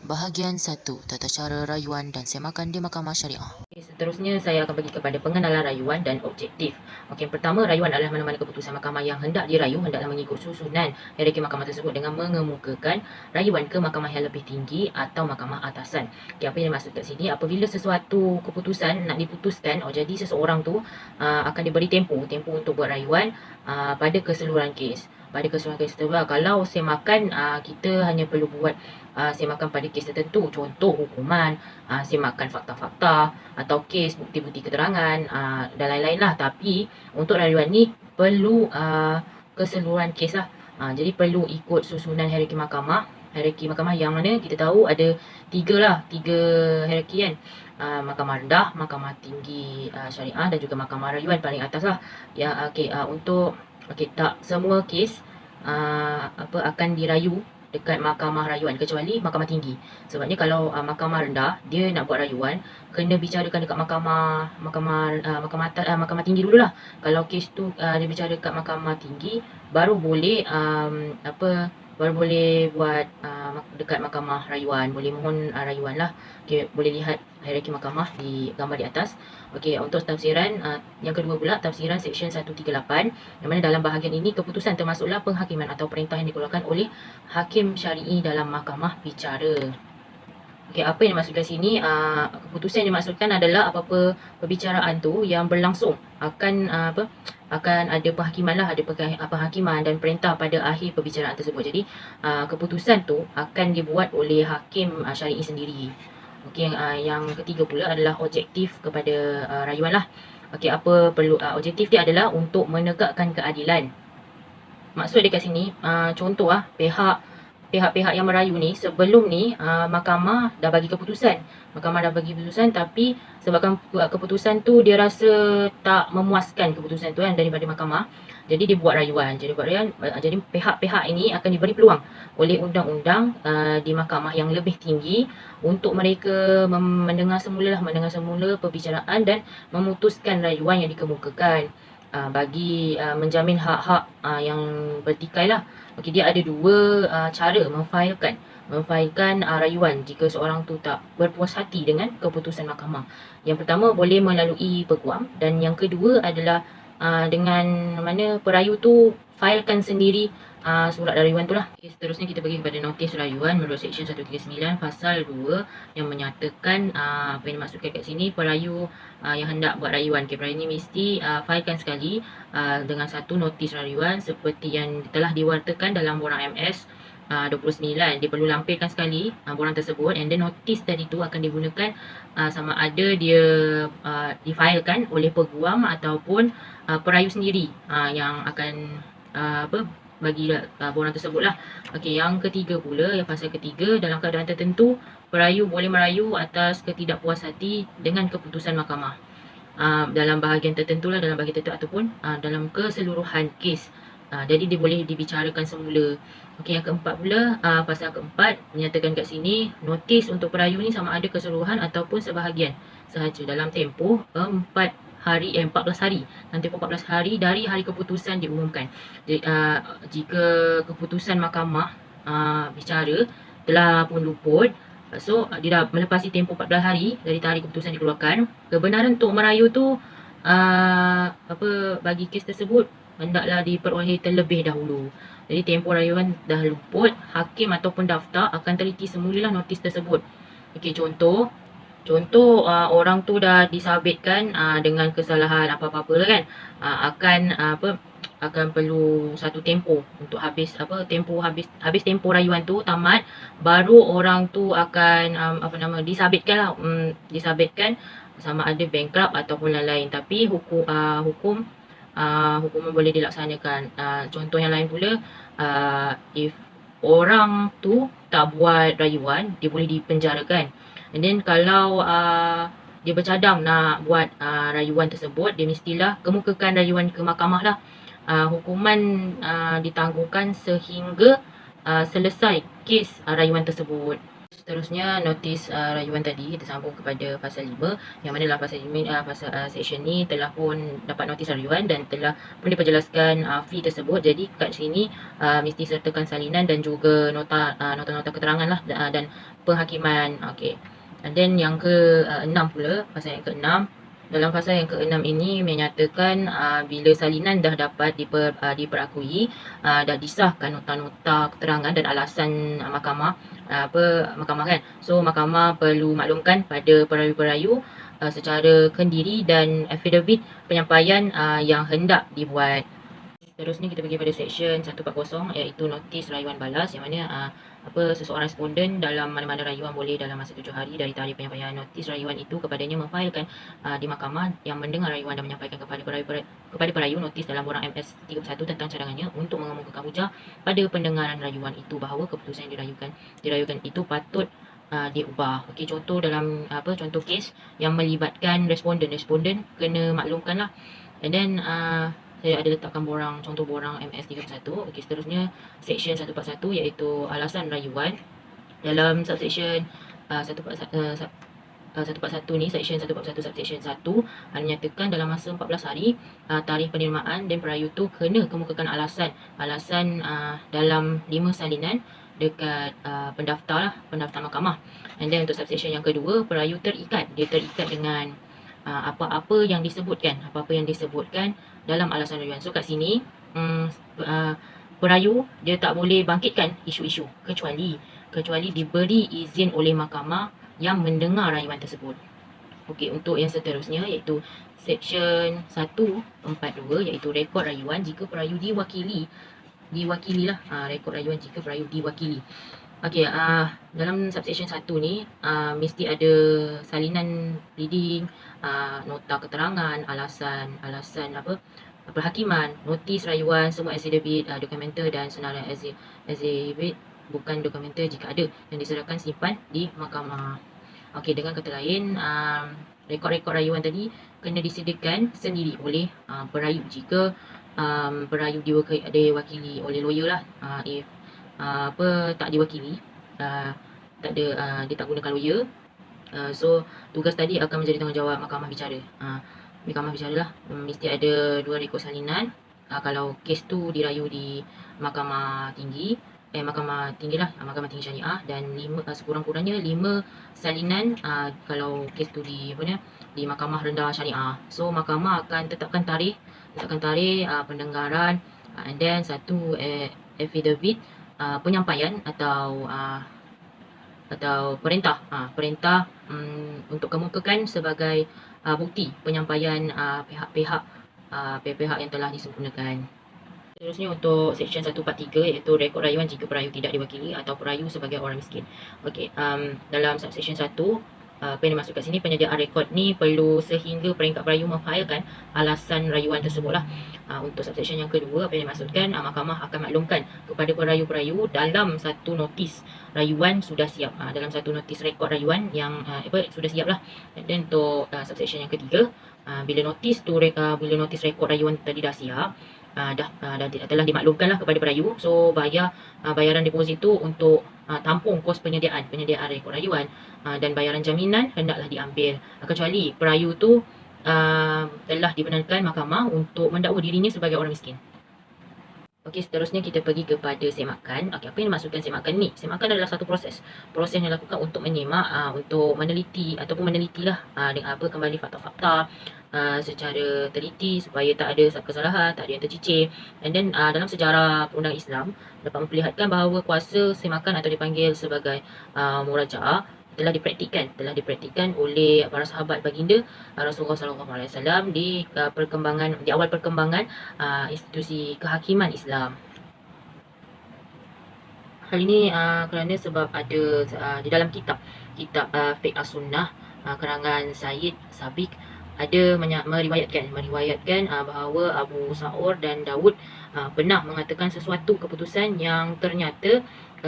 Bahagian 1. Tata cara rayuan dan semakan di Mahkamah Syariah. Seterusnya, saya akan bagi kepada pengenalan rayuan dan objektif. Okey, pertama, rayuan adalah mana-mana keputusan mahkamah yang hendak dirayu hendaklah mengikut susunan hierarki mahkamah tersebut dengan mengemukakan rayuan ke mahkamah yang lebih tinggi atau mahkamah atasan. Okey, apa yang dimaksud kat sini? Apabila sesuatu keputusan nak diputuskan, jadi seseorang tu akan diberi tempoh untuk buat rayuan pada keseluruhan kes. Pada keseluruhan kes tersebut, kalau semakan kita hanya perlu buat semakan pada kes tertentu, contoh hukuman, semakan fakta-fakta atau kes bukti-bukti keterangan dan lain-lain lah. Tapi untuk rayuan ni perlu keseluruhan kes lah. Jadi perlu ikut susunan hierarki mahkamah. Hierarki mahkamah yang mana kita tahu ada tiga hierarki kan. Mahkamah rendah, mahkamah tinggi syariah dan juga mahkamah rayuan paling atas lah. Ya, untuk tak semua kes akan dirayu dekat mahkamah rayuan kecuali mahkamah tinggi. Sebabnya kalau mahkamah rendah dia nak buat rayuan kena bicarakan dekat mahkamah tinggi dululah. Kalau kes tu dia bicara dekat mahkamah tinggi baru boleh buat dekat mahkamah rayuan, boleh mohon rayuan lah. Okay, boleh lihat hierarki mahkamah di gambar di atas. Okey, untuk tafsiran yang kedua pula, tafsiran Seksyen 138, yang mana dalam bahagian ini keputusan termasuklah penghakiman atau perintah yang dikeluarkan oleh hakim syar'i dalam mahkamah bicara. Okey, apa yang dimaksudkan sini? Keputusan yang dimaksudkan adalah apa-apa perbicaraan tu yang berlangsung akan akan ada penghakiman lah, ada penghakiman dan perintah pada akhir perbicaraan tersebut. Jadi keputusan tu akan dibuat oleh hakim syar'i sendiri. Okey, yang ketiga pula adalah objektif kepada rayuan lah. Okey, apa perlu objektif dia adalah untuk menegakkan keadilan. Maksud dia kat sini, contoh pihak-pihak yang merayu ni sebelum ni mahkamah dah bagi keputusan. Tapi sebabkan keputusan tu dia rasa tak memuaskan keputusan tu kan daripada mahkamah. Jadi dia buat rayuan. Jadi pihak-pihak ini akan diberi peluang oleh undang-undang di mahkamah yang lebih tinggi untuk mereka mendengar semula perbicaraan dan memutuskan rayuan yang dikemukakan. Bagi menjamin hak-hak yang bertikai lah. Okey, dia ada dua cara memfailkan rayuan jika seorang tu tak berpuas hati dengan keputusan mahkamah. Yang pertama boleh melalui peguam dan yang kedua adalah dengan mana perayu tu failkan sendiri surat rayuan tu lah. Okay, seterusnya kita pergi kepada notis rayuan menurut Seksyen 139 Pasal 2 yang menyatakan apa yang dimaksudkan kat sini, perayu yang hendak buat rayuan. Okay, perayu ni mesti failkan sekali dengan satu notis rayuan seperti yang telah diwartakan dalam borang MS 29. Dia perlu lampirkan sekali borang tersebut, and then notis tadi tu akan digunakan sama ada dia difailkan oleh peguam ataupun perayu sendiri yang akan bagi borang tersebut lah. Okey, yang ketiga pula, yang pasal ketiga, dalam keadaan tertentu perayu boleh merayu atas ketidakpuas hati dengan keputusan mahkamah dalam bahagian tertentu lah, ataupun dalam keseluruhan kes. Jadi dia boleh dibicarakan semula. Okey, yang keempat pula, pasal keempat menyatakan kat sini notis untuk perayu ni sama ada keseluruhan ataupun sebahagian sahaja dalam tempoh 14 hari. Nanti 14 hari dari hari keputusan diumumkan. Jadi, jika keputusan mahkamah bicara telah pun luput, so dia dah melepasi tempoh 14 hari dari tarikh keputusan dikeluarkan, kebenaran untuk merayu tu bagi kes tersebut hendaklah diperoleh terlebih dahulu. Jadi tempoh rayuan dah luput, hakim ataupun daftar akan teliti semulalah notis tersebut. Okey, contoh orang tu dah disabitkan dengan kesalahan apa-apa lah kan, akan perlu satu tempoh untuk habis tempoh rayuan tu tamat, baru orang tu akan disabitkan lah, disabitkan sama ada bankrupt ataupun lain-lain. Tapi hukuman boleh dilaksanakan. Contoh yang lain pula, if orang tu tak buat rayuan, dia boleh dipenjarakan. And then kalau dia bercadang nak buat rayuan tersebut, dia mestilah kemukakan rayuan ke mahkamah lah. Hukuman ditangguhkan sehingga selesai kes rayuan tersebut. Seterusnya, notis rayuan tadi kita sambung kepada pasal 5, yang mana dalam pasal 5, section ni telah pun dapat notis rayuan dan telah pun diperjelaskan fee tersebut. Jadi kat sini mesti sertakan salinan dan juga nota-nota keterangan lah, dan penghakiman. Okey. And then yang ke-6 pula, pasal yang ke-6. Dalam pasal yang ke-6 ini menyatakan bila salinan dah dapat diperakui, dah disahkan nota-nota keterangan dan alasan mahkamah kan. So mahkamah perlu maklumkan pada perayu-perayu secara kendiri dan affidavit penyampaian yang hendak dibuat. Seterusnya kita pergi pada section 140, iaitu notis rayuan balas, yang mana seseorang responden dalam mana-mana rayuan boleh dalam masa 7 hari dari tarikh penyampaian notis rayuan itu kepadanya memfailkan di mahkamah yang mendengar rayuan dan menyampaikan kepada perayu notis dalam borang MS-31 tentang cadangannya untuk mengemukakan hujah pada pendengaran rayuan itu bahawa keputusan yang dirayukan itu patut diubah. Okey, contoh dalam contoh kes yang melibatkan responden kena maklumkanlah. And then saya ada letakkan contoh borang MS-31. Okey, seterusnya section 141, iaitu alasan rayuan. Dalam subsection 141 ni, section 141 subsection 1 menyatakan dalam masa 14 hari tarikh penerimaan dan perayu tu kena kemukakan alasan dalam 5 salinan dekat pendaftar mahkamah. And then untuk subsection yang kedua, perayu terikat dengan apa-apa yang disebutkan dalam alasan rayuan. So kat sini perayu dia tak boleh bangkitkan isu-isu kecuali diberi izin oleh mahkamah yang mendengar rayuan tersebut. Okey, untuk yang seterusnya iaitu section 142, iaitu rekod rayuan jika perayu diwakili lah, rekod rayuan jika perayu diwakili. Okey, dalam subsection 1 ni mesti ada salinan pleading, nota keterangan, alasan perhakiman, notis rayuan, semua exhibit, dokumenter dan senarai exhibit bukan dokumenter jika ada, yang diserahkan simpan di mahkamah. Okey, dengan kata lain, rekod-rekod rayuan tadi kena disediakan sendiri oleh perayu jika perayu diwakili oleh lawyer lah. If tak diwakili, dia tak gunakan lawyer, so tugas tadi akan menjadi tanggungjawab mahkamah bicara. Mahkamah bicara lah, mesti ada 2 rekod salinan kalau kes tu dirayu di mahkamah tinggi mahkamah tinggi syariah, dan sekurang-kurangnya 5 salinan kalau kes tu di mahkamah rendah syariah. So mahkamah akan tetapkan tarikh pendenggaran, and then satu affidavit penyampaian atau perintah untuk kemukakan sebagai bukti penyampaian pihak-pihak yang telah disempurnakan. Seterusnya untuk section 143, iaitu rekod rayuan jika perayu tidak diwakili atau perayu sebagai orang miskin. Okey, dalam subsection 1 apa yang dimaksud kat sini, penyediaan rekod ni perlu sehingga peringkat perayu memfailkan alasan rayuan tersebut lah. Untuk subsection yang kedua, apa yang dimaksudkan, mahkamah akan maklumkan kepada perayu-perayu dalam satu notis rayuan sudah siap, dalam satu notis rekod rayuan yang sudah siap lah. Dan untuk subsection yang ketiga, bila notis rekod rayuan tadi dah siap, telah dimaklumkanlah kepada perayu, so bayaran deposit tu untuk tampung kos penyediaan rekod rayuan, dan bayaran jaminan hendaklah diambil kecuali perayu tu telah dibenarkan mahkamah untuk mendakwa dirinya sebagai orang miskin. Okey, seterusnya kita pergi kepada semakan. Okey, apa yang dimaksudkan semakan ni? Semakan adalah satu proses yang dilakukan untuk menyemak, untuk menelitilah kembali fakta-fakta secara teliti supaya tak ada kesalahan, tak ada yang tercicir. And then dalam sejarah perundangan Islam dapat memperlihatkan bahawa kuasa semakan atau dipanggil sebagai murajaah telah dipraktikkan oleh para sahabat baginda Rasulullah SAW di awal perkembangan institusi kehakiman Islam. Hal ini kerana sebab ada di dalam kitab Fiqh As-Sunnah karangan Sayyid Sabiq ada meriwayatkan bahawa Abu Sa'ur dan Daud pernah mengatakan sesuatu keputusan yang ternyata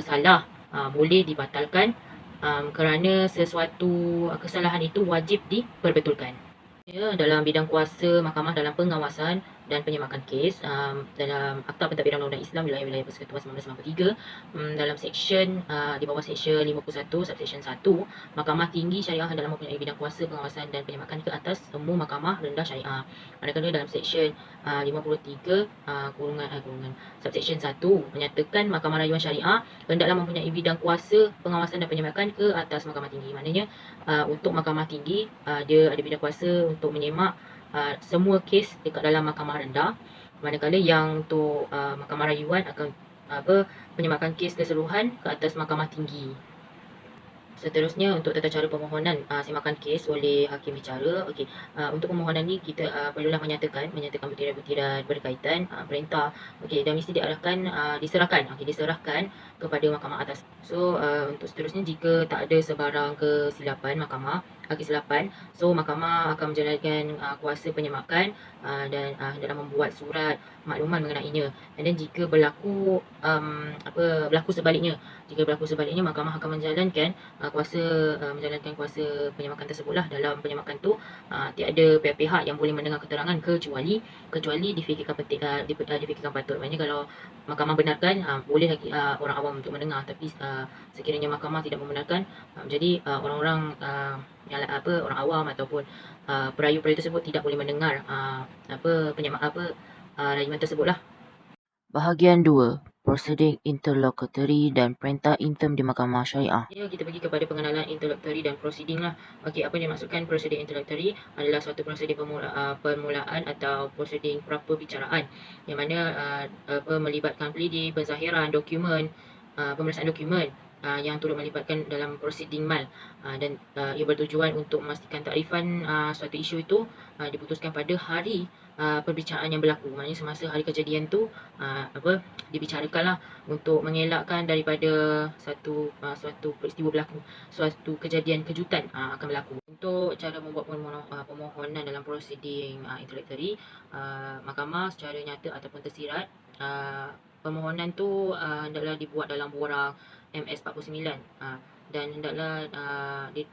salah, boleh dibatalkan kerana sesuatu kesalahan itu wajib diperbetulkan. Dalam bidang kuasa mahkamah dalam pengawasan dan penyemakan kes dalam Akta Pentadbiran Undang-Undang Islam Wilayah-Wilayah Persekutuan 1993, dalam seksyen di bawah seksyen 51 subseksyen 1, Mahkamah Tinggi Syariah hendaklah mempunyai bidang kuasa pengawasan dan penyemakan ke atas semua mahkamah rendah syariah. Manakala dalam seksyen 53 kurungan subseksyen 1 menyatakan Mahkamah Rayuan Syariah hendaklah mempunyai bidang kuasa pengawasan dan penyemakan ke atas Mahkamah Tinggi. Maknanya untuk Mahkamah Tinggi dia ada bidang kuasa untuk menyemak semua kes dekat dalam mahkamah rendah, manakala yang untuk Mahkamah Rayuan akan penyemakan kes keseluruhan ke atas Mahkamah Tinggi. Seterusnya untuk tata cara permohonan semakan kes oleh hakim bicara. Okey, untuk permohonan ni kita perlulah menyatakan butiran-butiran berkaitan perintah. Okey, dan mesti diserahkan kepada mahkamah atas. So untuk seterusnya, jika tak ada sebarang kesilapan kesilapan, so mahkamah akan menjalankan kuasa penyemakan dan hendaklah membuat surat makluman mengenainya. And then jika berlaku sebaliknya, mahkamah akan menjalankan menjalankan kuasa penyemakan tersebutlah. Dalam penyemakan tu tiada pihak-pihak yang boleh mendengar keterangan kecuali difikirkan patut. Maknanya kalau mahkamah benarkan, boleh lagi orang awam untuk mendengar, tapi sekiranya mahkamah tidak membenarkan, jadi orang-orang orang awam ataupun perayu-perayu tersebut tidak boleh mendengar rayuan tersebutlah. Bahagian 2. Prosiding interlocutory dan perintah intim di Mahkamah Syariah. Kita pergi kepada pengenalan interlocutory dan proceeding lah. Okey, apa yang dimaksudkan proceeding interlocutory adalah suatu prosedur permulaan atau prosedur praperbicaraan yang mana melibatkan pleading, penzahiran dokumen, pemeriksaan dokumen yang turut melibatkan dalam proceeding mal, dan ia bertujuan untuk memastikan takrifan suatu isu itu diputuskan pada hari perbicaraan yang berlaku. Maknanya semasa hari kejadian tu dibicarakanlah untuk mengelakkan daripada suatu peristiwa berlaku, suatu kejadian kejutan akan berlaku. Untuk cara membuat permohonan dalam proceeding interlocutory, mahkamah secara nyata ataupun tersirat, permohonan tu hendaklah dibuat dalam borang MS49 dan hendaklah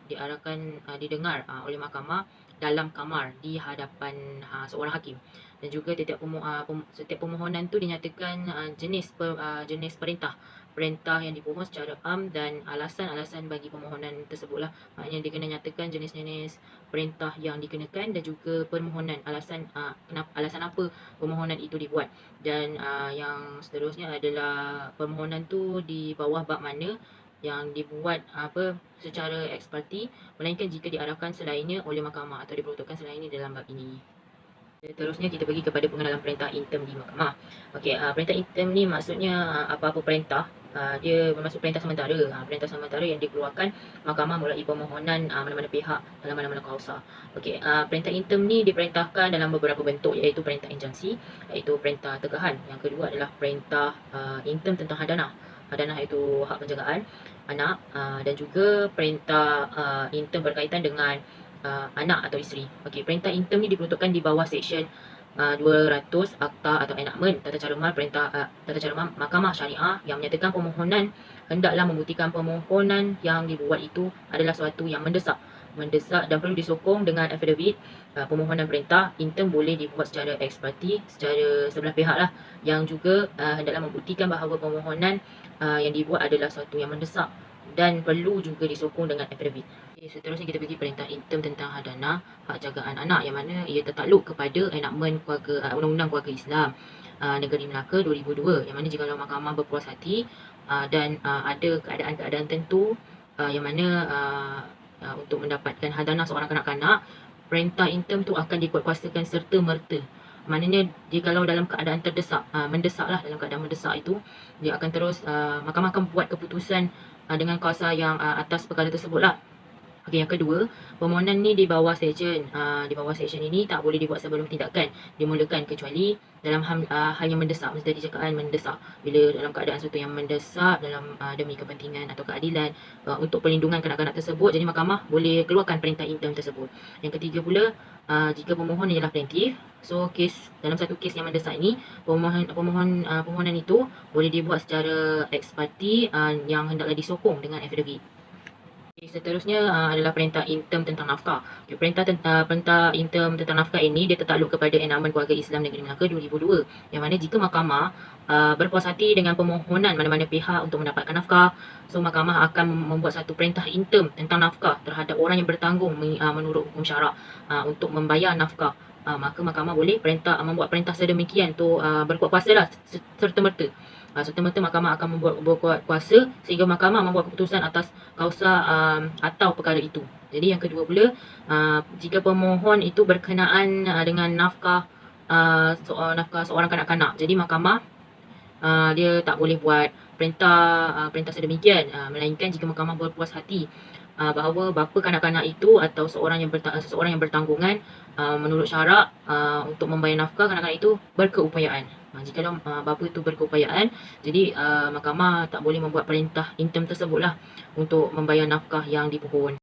diarahkan didengar oleh mahkamah dalam kamar di hadapan seorang hakim. Dan juga setiap permohonan tu dinyatakan jenis perintah yang dipomoh secara am dan alasan-alasan bagi permohonan tersebutlah. Maknanya dia kena nyatakan jenis-jenis perintah yang dikenakan dan juga permohonan, alasan apa permohonan itu dibuat. Dan yang seterusnya adalah permohonan tu di bawah bab mana yang dibuat secara ex parte, melainkan jika diarahkan selainnya oleh mahkamah atau diperuntukkan selainnya dalam bab ini. Seterusnya kita pergi kepada pengenalan perintah intim di mahkamah. Okey, perintah intim ni maksudnya apa-apa perintah, dia bermaksud perintah sementara. Perintah sementara yang dikeluarkan mahkamah melalui permohonan mana-mana pihak dalam mana-mana kuasa. Okey, perintah intim ni diperintahkan dalam beberapa bentuk, iaitu perintah injunksi, iaitu perintah tegahan. Yang kedua adalah perintah intim tentang hadanah. Hadanah iaitu hak penjagaan anak, dan juga perintah intim berkaitan dengan anak atau isteri. Okey, perintah intim ni diperuntukkan di bawah seksyen 200 Akta atau Enakmen Tata Cara Mal Mahkamah Syariah yang menyatakan permohonan hendaklah membuktikan permohonan yang dibuat itu adalah suatu yang mendesak dan perlu disokong dengan affidavit. Permohonan perintah intim boleh dibuat secara ex parte, secara sebelah pihak lah, yang juga hendaklah membuktikan bahawa permohonan yang dibuat adalah suatu yang mendesak dan perlu juga disokong dengan affidavit. Seterusnya kita pergi perintah intim tentang hadanah, hak jagaan anak, yang mana ia tertakluk kepada enakmen Undang-Undang Keluarga Islam Negeri Melaka 2002, yang mana jika mahkamah berpuas hati dan ada keadaan-keadaan tertentu yang mana untuk mendapatkan hadanah seorang kanak-kanak, perintah intim tu akan dikuatkuasakan serta merta. Maknanya kalau dalam keadaan dalam keadaan mendesak itu, dia akan terus mahkamah akan buat keputusan dengan kuasa yang atas perkara tersebutlah. Okey, yang kedua, permohonan ni di bawah seksyen ini tak boleh dibuat sebelum tindakan dimulakan, kecuali dalam hal yang mendesak. Mesti dicakapkan mendesak. Bila dalam keadaan sesuatu yang mendesak dalam demi kepentingan atau keadilan untuk perlindungan kanak-kanak tersebut, jadi mahkamah boleh keluarkan perintah intim tersebut. Yang ketiga pula, jika pemohon ialah plaintiff, so dalam satu kes yang mendesak ini, permohonan itu boleh dibuat secara ex parte yang hendaklah disokong dengan affidavit. Seterusnya adalah perintah in term tentang nafkah. Okay, perintah in term tentang nafkah ini dia tertakluk kepada Enakmen Keluarga Islam Negeri Melaka 2002, yang mana jika mahkamah berpuas hati dengan permohonan mana-mana pihak untuk mendapatkan nafkah, so mahkamah akan membuat satu perintah in term tentang nafkah terhadap orang yang bertanggung menurut hukum syarak untuk membayar nafkah. Maka mahkamah boleh membuat perintah sedemikian tu berkuat kuasa lah serta-merta. Serta-merta mahkamah akan berkuat kuasa sehingga mahkamah membuat keputusan atas kausa atau perkara itu. Jadi yang kedua pula, jika pemohon itu berkenaan dengan nafkah seorang kanak-kanak, jadi mahkamah dia tak boleh buat perintah sedemikian, melainkan jika mahkamah berpuas hati bahawa bapa kanak-kanak itu atau seseorang yang bertanggungan menurut syarak untuk membayar nafkah kanak-kanak itu berkeupayaan. Jika bapa itu berkeupayaan, jadi mahkamah tak boleh membuat perintah in term tersebutlah untuk membayar nafkah yang dipohon.